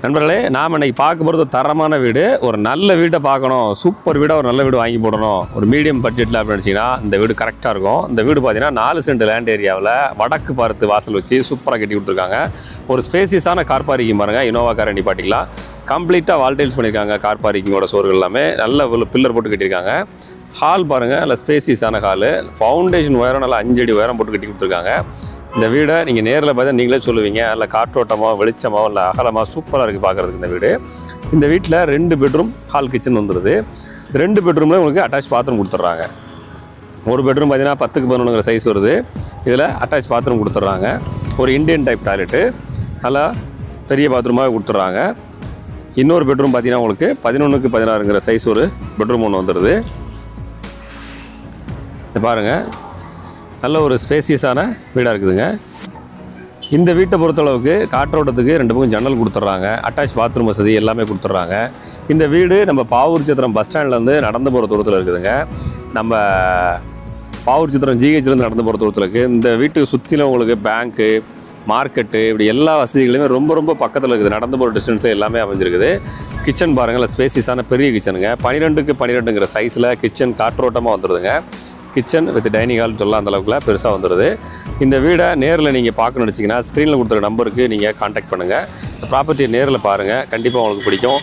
நண்பர்களே, நாம் இன்னைக்கு பார்க்க போகிறது தரமான வீடு. ஒரு நல்ல வீட்டை பார்க்கணும், சூப்பர் வீடாக ஒரு நல்ல வீடு வாங்கி போடணும், ஒரு மீடியம் பட்ஜெட்டில் அப்படின்னு நினச்சிங்கன்னா இந்த வீடு கரெக்டாக இருக்கும். இந்த வீடு பார்த்தீங்கன்னா 4 சென்ட் லேண்ட் ஏரியாவில் வடக்கு பார்த்து வாசல் வச்சு சூப்பராக கட்டி விட்டுருக்காங்க. ஒரு ஸ்பேசியஸான கார் பார்க்கிங் பாருங்கள், இனோவா கார் நிப்பாட்டிக்கலாம். கம்ப்ளீட்டாக வால்டைல்ஸ் பண்ணியிருக்காங்க. கார் பார்க்கிங்கோட சோர்கள் எல்லாமே நல்ல பில்லர் போட்டு கட்டியிருக்காங்க. ஹால் பாருங்கள், நல்ல ஸ்பேசியஸான ஹாலு. ஃபவுண்டேஷன் உயரம் நல்லா 5 அடி உயரம் போட்டு கட்டி கொடுத்துருக்காங்க. இந்த வீடை நீங்கள் நேரில் பார்த்தா நீங்களே சொல்லுவீங்க, இல்லை காற்றோட்டமோ வெளிச்சமோ இல்லை அகலமாக சூப்பராக இருக்குது பார்க்குறதுக்கு இந்த வீடு. இந்த வீட்டில் 2 பெட்ரூம் ஹால் கிச்சன் வந்துடுது. 2 பெட்ரூமில் உங்களுக்கு அட்டாச் பாத்ரூம் கொடுத்துட்றாங்க. ஒரு பெட்ரூம் பார்த்தீங்கன்னா 10க்கு 11ங்கிற சைஸ் வருது. இதில் அட்டாச் பாத்ரூம் கொடுத்துட்றாங்க. ஒரு இண்டியன் டைப் டாய்லெட்டு நல்லா பெரிய பாத்ரூமாக கொடுத்துட்றாங்க. இன்னொரு பெட்ரூம் பார்த்தீங்கன்னா உங்களுக்கு 11க்கு 16ங்கிற சைஸ் ஒரு பெட்ரூம் ஒன்று வந்துடுது. பாருங்கள், நல்ல ஒரு ஸ்பேசியஸான வீடாக இருக்குதுங்க. இந்த வீட்டை பொறுத்தளவுக்கு காற்றோட்டத்துக்கு 2 பக்கம் ஜன்னல் கொடுத்துட்றாங்க. அட்டாச் பாத்ரூம் வசதி எல்லாமே கொடுத்துட்றாங்க. இந்த வீடு நம்ம பாவூர் சத்திரம் பஸ் ஸ்டாண்ட்லேருந்து நடந்து போகிற தூரத்தில் இருக்குதுங்க. நம்ம பாவூர் சத்திரம் ஜிஹெச்லேருந்து நடந்து போகிற தூரத்தில் இருக்குது. இந்த வீட்டுக்கு சுற்றிலும் உங்களுக்கு பேங்க்கு, மார்க்கெட்டு, இப்படி எல்லா வசதிகளுமே ரொம்ப ரொம்ப பக்கத்தில் இருக்குது. நடந்து போகிற டிஸ்டன்ஸு எல்லாமே அமைஞ்சிருக்குது. கிச்சன் பாருங்கள், ஸ்பேசியஸான பெரிய கிச்சனுங்க. 12க்கு 12ங்கிற சைஸில் கிச்சன் காற்றோட்டமாக வந்துடுதுங்க. கிச்சன் வித் டைனிங் ஹால் சொல்லலாம், அந்தளவுக்குல பெருசாக வந்துடுது. இந்த வீடை நேரில் நீங்கள் பார்க்கணுன்னு நினச்சிங்கன்னா ஸ்க்ரீனில் கொடுத்துருக்க நம்பருக்கு நீங்கள் காண்டாக்ட் பண்ணுங்கள். இந்த ப்ராப்பர்ட்டியை நேரில் பாருங்கள், கண்டிப்பாக உங்களுக்கு பிடிக்கும்.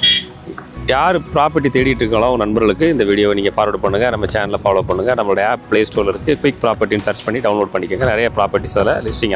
யார் ப்ராப்பர்ட்டி தேடிட்டு இருக்காங்களோ நண்பர்களுக்கு இந்த வீடியோவை நீங்கள் ஃபார்வர்ட் பண்ணுங்கள். நம்ம சேனலில் ஃபாலோ பண்ணுங்கள். நம்மளோட ஆப் ப்ளே ஸ்டோரில் இருக்குது. குயிக் ப்ராப்பர்ட்டின்னு சர்ச் பண்ணி டவுன்லோட் பண்ணிக்கோங்க. நிறைய ப்ராப்பர்ட்டிஸ் அதில் லிஸ்டிங்